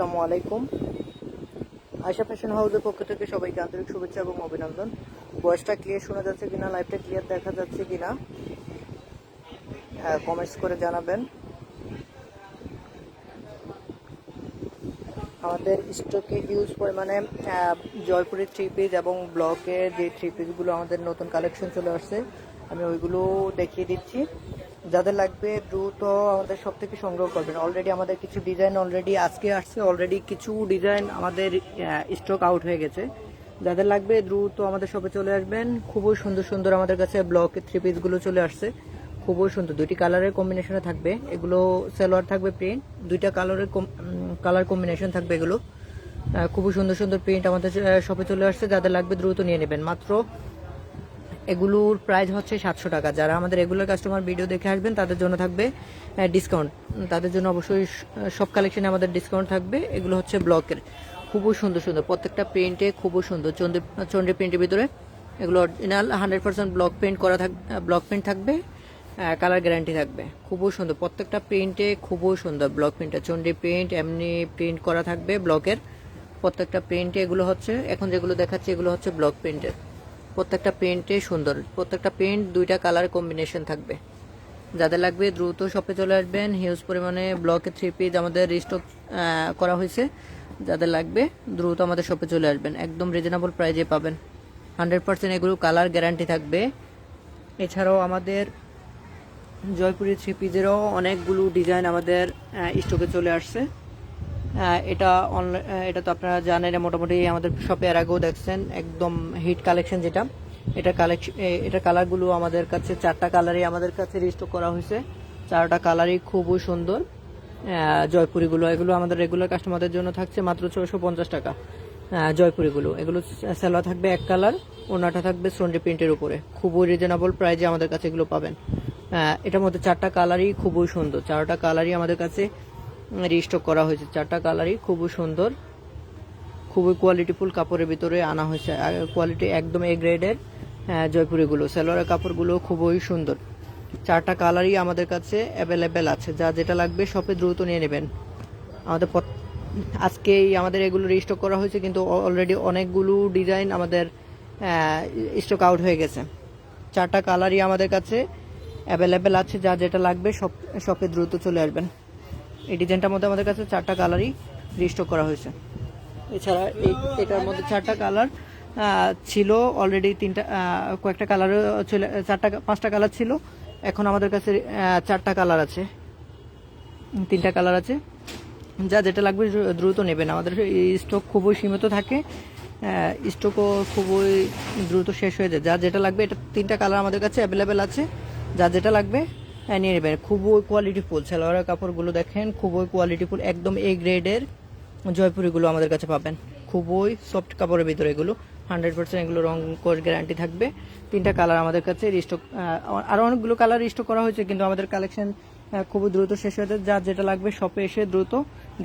আসসালামু আলাইকুম। আয়শা ফ্যাশন হাউসের পক্ষ থেকে সবাইকে আন্তরিক শুভেচ্ছা এবং অভিনন্দন। ভয়েসটা ক্লিয়ার শোনা যাচ্ছে কিনা, লাইভটা ক্লিয়ার দেখা যাচ্ছে কিনা কমেন্টস করে জানাবেন। আমাদের স্টকে হিউজ পরিমাণে জয়পুরের থ্রি পিস এবং ব্লকের যে থ্রি পিসগুলো আমাদের নতুন কালেকশন চলে আসছে, আমি ওইগুলো দেখিয়ে দিচ্ছি। যাদের লাগবে দ্রুত আমাদের সব থেকে সংগ্রহ করবেন। অলরেডি আমাদের কিছু ডিজাইন অলরেডি আজকে আসছে, অলরেডি কিছু ডিজাইন আমাদের স্টক আউট হয়ে গেছে। যাদের লাগবে দ্রুত আমাদের শপে চলে আসবেন। খুবই সুন্দর সুন্দর আমাদের কাছে ব্লকের থ্রি পিসগুলো চলে আসছে, খুবই সুন্দর। দুইটি কালারের কম্বিনেশনে থাকবে এগুলো, সালোয়ার থাকবে প্রিন্ট, দুইটা কালার কম্বিনেশন থাকবে এগুলো। খুবই সুন্দর সুন্দর প্রিন্ট আমাদের শপে চলে আসছে। যাদের লাগবে দ্রুত নিয়ে নেবেন। মাত্র এগুলোর প্রাইস হচ্ছে 700 টাকা। যারা আমাদের রেগুলার কাস্টমার ভিডিও দেখে আসবেন তাদের জন্য থাকবে ডিসকাউন্ট। তাদের জন্য অবশ্যই সব কালেকশনে আমাদের ডিসকাউন্ট থাকবে। এগুলো হচ্ছে ব্লকের, খুবই সুন্দর সুন্দর, প্রত্যেকটা প্রিন্টে খুবই সুন্দর। চন্ডী প্রিন্টের ভিতরে এগুলো অরিজিনাল 100% ব্লক প্রিন্ট থাকবে, কালার গ্যারান্টি থাকবে। খুবই সুন্দর, প্রত্যেকটা প্রিন্টে খুবই সুন্দর। ব্লক প্রিন্টে চন্ডী প্রিন্ট এমনি প্রিন্ট করা থাকবে ব্লকের প্রত্যেকটা প্রিন্টে। এগুলো হচ্ছে এখন যেগুলো দেখাচ্ছি এগুলো হচ্ছে ব্লক প্রিন্টের। প্রত্যেকটা প্রিন্টে সুন্দর, প্রত্যেকটা প্রিন্ট দুইটা কালার কম্বিনেশন থাকবে। যাদের লাগবে দ্রুত শপে চলে আসবেন। হিউজ পরিমাণে ব্লকের থ্রি পিস আমাদের রিস্টক করা হয়েছে। যাদের লাগবে দ্রুত আমাদের শপে চলে আসবেন, একদম রিজনেবল প্রাইজে পাবেন। 100% এগুলো কালার গ্যারান্টি থাকবে। এছাড়াও আমাদের জয়পুরি থ্রি পিসেরও অনেকগুলো ডিজাইন আমাদের স্টকে চলে আসছে। এটা তো আপনারা জানেন, মোটামুটি আমাদের শপে এর আগেও দেখছেন, একদম হিট কালেকশন যেটা। এটা কালারগুলো আমাদের কাছে 4টা কালারই আমাদের কাছে রিস্টক করা হয়েছে। 4টা কালারই খুবই সুন্দর। জয়পুরিগুলো এগুলো আমাদের রেগুলার কাস্টমারদের জন্য থাকছে মাত্র 650 টাকা। জয়পুরিগুলো এগুলো সালোয়ার থাকবে এক কালার, ওনাটা থাকবে চন্ডী প্রিন্টের উপরে। খুবই রিজনেবল প্রাইজে আমাদের কাছে এগুলো পাবেন। এটার মধ্যে 4টা কালারই খুবই সুন্দর। 4টা কালারই আমাদের কাছে রিস্টক করা হয়েছে। 4টা কালারই খুবই সুন্দর, খুবই কোয়ালিটিফুল কাপড়ের ভিতরে আনা হয়েছে। কোয়ালিটি একদম এ গ্রেডের জয়পুরিগুলো। সালোয়ারের কাপড়গুলো খুবই সুন্দর। 4টা কালারই আমাদের কাছে অ্যাভেলেবেল আছে। যা যেটা লাগবে শপে দ্রুত নিয়ে নেবেন। আমাদের আজকেই আমাদের এগুলো রিস্টক করা হয়েছে, কিন্তু অলরেডি অনেকগুলো ডিজাইন আমাদের স্টক আউট হয়ে গেছে। 4টা কালারই আমাদের কাছে অ্যাভেলেবেল আছে। যা যেটা লাগবে শপে দ্রুত চলে আসবেন। এই ডিজাইনটার মধ্যে আমাদের কাছে 4টা কালারই রিস্টক করা হয়েছে। এছাড়া এটার মধ্যে 4টা কালার ছিল অলরেডি, কয়েকটা কালারও চলে, 5টা কালার ছিল। এখন আমাদের কাছে 4টা কালার আছে, 3টা কালার আছে। যা যেটা লাগবে দ্রুত নেবেন। আমাদের স্টক খুবই সীমিত থাকে, স্টকও খুবই দ্রুত শেষ হয়ে যায়। যা যেটা লাগবে, এটা 3টা কালার আমাদের কাছে অ্যাভেলেবেল আছে। যা যেটা লাগবে নিয়ে নেবেন। খুবই কোয়ালিটিফুল সালোয়ারের কাপড়গুলো দেখেন, খুবই কোয়ালিটিফুল, একদম এ গ্রেডের জয়পুরিগুলো আমাদের কাছে পাবেন। খুবই সফট কাপড়ের ভিতরে এগুলো, 100% এগুলো রং কোর্স গ্যারান্টি থাকবে। 3টা কালার আমাদের কাছে রিস্টক, আরও অনেকগুলো কালার রিস্টক করা হয়েছে, কিন্তু আমাদের কালেকশন খুবই দ্রুত শেষ হয়ে যায়। যা যেটা লাগবে শপে এসে দ্রুত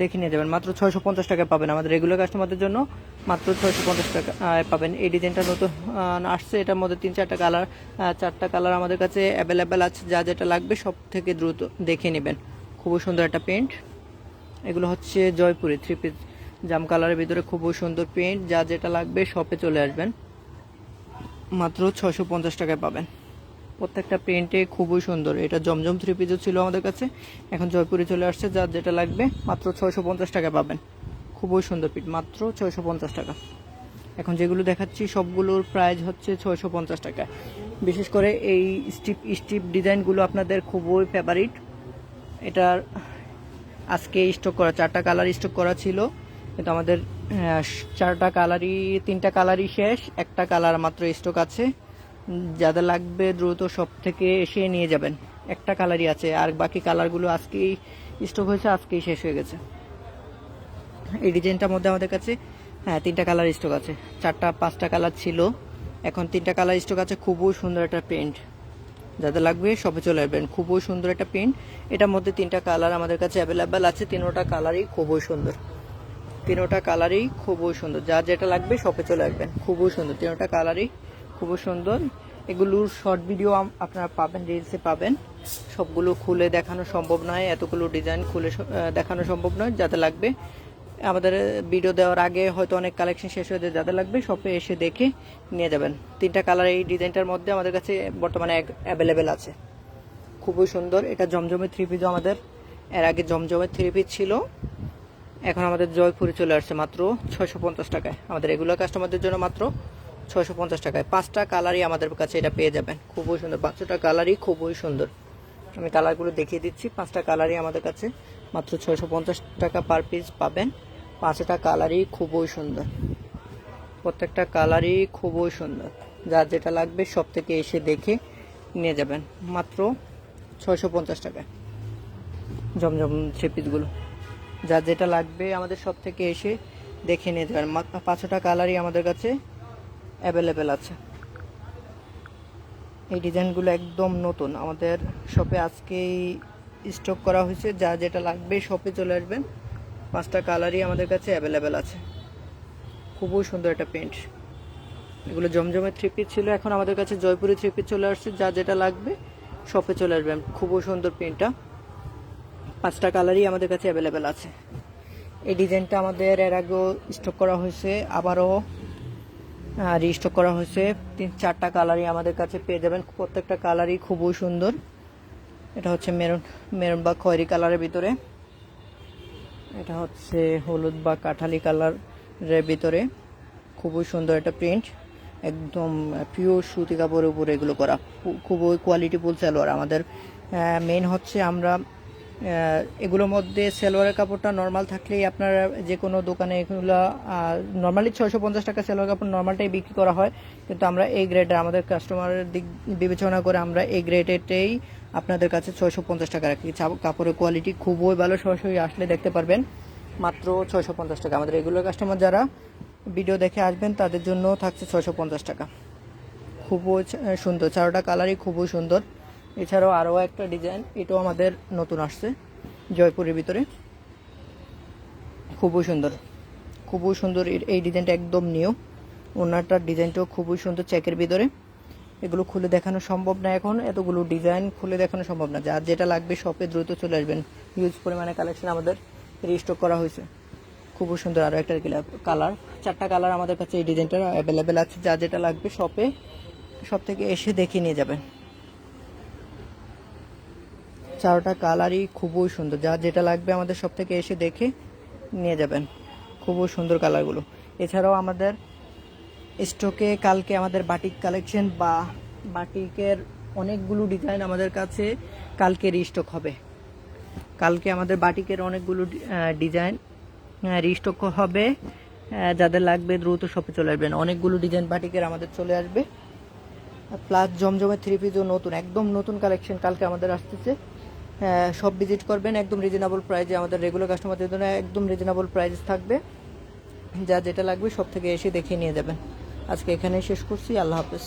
দেখে নিয়ে যাবেন। মাত্র 650 টাকা পাবেন। আমাদের রেগুলার কাস্টমারদের জন্য মাত্র 650 টাকা পাবেন। এই ডিজাইনটা নতুন আসছে, এটার মধ্যে 3-4টা কালার, 4টা কালার আমাদের কাছে অ্যাভেলেবেল আছে। যা যেটা লাগবে সব থেকে দ্রুত দেখে নেবেন। খুবই সুন্দর একটা প্রিন্ট। এগুলো হচ্ছে জয়পুরি থ্রি পিস জাম কালারের ভিতরে, খুবই সুন্দর প্রিন্ট। যা যেটা লাগবে শপে চলে আসবেন, মাত্র 650 টাকায় পাবেন। প্রত্যেকটা প্রিন্টে খুবই সুন্দর। এটা জমজম থ্রি পিসও ছিল আমাদের কাছে, এখন জয়পুরি চলে আসছে। যা যেটা লাগবে মাত্র 650 টাকায় পাবেন। খুবই সুন্দর প্রিন্ট, মাত্র 650 টাকা। এখন যেগুলো দেখাচ্ছি সবগুলোর প্রাইস হচ্ছে 650 টাকা। বিশেষ করে এই স্টিপ ডিজাইনগুলো আপনাদের খুবই ফেভারিট। এটার আজকে স্টক করা 4টা কালার স্টক করা ছিল, কিন্তু আমাদের 4টা কালারই, 3টা কালারই শেষ, একটা কালার মাত্র স্টক আছে। যাদের লাগবে দ্রুত সব থেকে এসে নিয়ে যাবেন। একটা কালারই আছে, আর বাকি কালারগুলো আজকেই স্টক হয়েছে, আজকেই শেষ হয়ে গেছে। এই ডিজাইনটার মধ্যে আমাদের কাছে 3টা কালার স্টক আছে। 5টা কালার ছিল, এখন 3টা কালার স্টক আছে। খুবই সুন্দর একটা প্রিন্ট। যাদের লাগবে শপে চলে আসবেন। খুবই সুন্দর একটা প্রিন্ট। এটার মধ্যে 3টা কালার আমাদের কাছে অ্যাভেলেবেল আছে। 3টা কালারই খুবই সুন্দর, 3টা কালারই খুবই সুন্দর। যা যেটা লাগবে শপে চলে আসবেন। খুবই সুন্দর, 3টা কালারই খুবই সুন্দর। এগুলোর শর্ট ভিডিও আপনারা পাবেন, রিলসে পাবেন। সবগুলো খুলে দেখানো সম্ভব নয়, এতগুলো ডিজাইন খুলে দেখানো সম্ভব নয়। যাতে লাগবে আমাদের ভিডিও দেওয়ার আগে হয়তো অনেক কালেকশন শেষ হয়ে যায়, যাদের লাগবে শপে এসে দেখে নিয়ে যাবেন। 3টা কালার এই ডিজাইনটার মধ্যে আমাদের কাছে বর্তমানে অ্যাভেলেবেল আছে, খুবই সুন্দর। এটা জমজমের 3 পিসও আমাদের, এর আগে জমজমের 3 পিস ছিল, এখন আমাদের জয়পুরে চলে আসছে মাত্র 650 টাকায়। আমাদের রেগুলার কাস্টমারদের জন্য মাত্র 650 টাকায় 5টা কালারই আমাদের কাছে এটা পেয়ে যাবেন, খুবই সুন্দর। 5টা কালারই খুবই সুন্দর, আমি কালারগুলো দেখিয়ে দিচ্ছি। 5টা কালারই আমাদের কাছে মাত্র 650 টাকা পার পিস পাবেন। 5টা কালারই খুবই সুন্দর, প্রত্যেকটা কালারই খুবই সুন্দর। যার যেটা লাগবে সব থেকে এসে দেখে নিয়ে যাবেন মাত্র 650 টাকায় জমজম 3 পিসগুলো। যার যেটা লাগবে আমাদের সব থেকে এসে দেখে নিয়ে যাবেন। 5টা কালারই আমাদের কাছে অ্যাভেলেবেল আছে। এই ডিজাইনগুলো একদম নতুন, আমাদের শপে আজকেই স্টক করা হয়েছে। যা যেটা লাগবে শপে চলে আসবেন। 5টা কালারই আমাদের কাছে অ্যাভেলেবেল আছে, খুবই সুন্দর একটা প্রিন্ট। এগুলো জমজমের 3 পিস ছিল, এখন আমাদের কাছে জয়পুরি 3 পিস চলে আসছে। যা যেটা লাগবে শপে চলে আসবেন, খুবই সুন্দর প্রিন্টটা। 5টা কালারই আমাদের কাছে অ্যাভেলেবেল আছে। এই ডিজাইনটা আমাদের এর আগেও স্টক করা হয়েছে, আবারও রিস্টক করা হয়েছে। 3-4টা কালারই আমাদের কাছে পেয়ে যাবেন, প্রত্যেকটা কালারই খুবই সুন্দর। এটা হচ্ছে মেরুন বা খয়েরি কালারের ভিতরে, এটা হচ্ছে হলুদ বা কাঠালি কালারের ভিতরে, খুবই সুন্দর একটা প্রিন্ট। একদম পিওর সুতি কাপড়ের উপরে এগুলো করা, খুবই কোয়ালিটিফুল সালোয়ার। আমাদের মেইন হচ্ছে আমরা এগুলোর মধ্যে সালোয়ারের কাপড়টা নর্মাল থাকলেই আপনারা যে কোনো দোকানে এগুলো নর্মালি 650 টাকা সালোয়ার কাপড় নর্মালটাই বিক্রি করা হয়, কিন্তু আমরা এই গ্রেডে আমাদের কাস্টমারের দিক বিবেচনা করে আমরা এই গ্রেডেতেই আপনাদের কাছে 650 টাকা রাখি। কাপড়ের কোয়ালিটি খুবই ভালো, সরাসরি আসলে দেখতে পারবেন। মাত্র 650 টাকা। আমাদের রেগুলার কাস্টমার যারা ভিডিও দেখে আসবেন তাদের জন্য থাকছে 650 টাকা। খুবই সুন্দর, 4টা কালারই খুবই সুন্দর। এছাড়াও আরও একটা ডিজাইন, এটাও আমাদের নতুন আসছে জয়পুরের ভিতরে, খুবই সুন্দর, খুবই সুন্দর। এই ডিজাইনটা একদম নিউ, ওনারটার ডিজাইনটাও খুবই সুন্দর চেকের ভিতরে। এগুলো খুলে দেখানো সম্ভব না, এখন এতগুলো ডিজাইন খুলে দেখানো সম্ভব না। যার যেটা লাগবে শপে দ্রুত চলে আসবেন, হিউজ পরিমাণে কালেকশন আমাদের রিস্টক করা হয়েছে, খুবই সুন্দর। আরও একটা কালার, 4টা কালার আমাদের কাছে এই ডিজাইনটা অ্যাভেলেবেল আছে। যা যেটা লাগবে শপে সব থেকে এসে দেখে নিয়ে যাবেন। 4টা কালারই খুবই সুন্দর, যা যেটা লাগবে আমাদের সব থেকে এসে দেখে নিয়ে যাবেন, খুবই সুন্দর কালারগুলো। এছাড়াও আমাদের স্টকে কালকে আমাদের বাটিক কালেকশন বা বাটিকের অনেকগুলো ডিজাইন আমাদের কাছে কালকে রিস্টক হবে। কালকে আমাদের বাটিকের অনেকগুলো ডিজাইন রিস্টক হবে, যাদের লাগবে দ্রুত শপে চলে আসবেন। অনেকগুলো ডিজাইন বাটিকের আমাদের চলে আসবে, প্লাস জমজমের 3 পিসও নতুন, একদম নতুন কালেকশন কালকে আমাদের আসতেছে। সব ভিজিট করবেন, একদম রিজনেবল প্রাইজে। আমাদের রেগুলার কাস্টমারদের জন্য একদম রিজনেবল প্রাইস থাকবে। যা যেটা লাগবে সব থেকে এসে দেখে নিয়ে যাবেন। আজকে এখানেই শেষ করছি, আল্লাহ হাফেজ।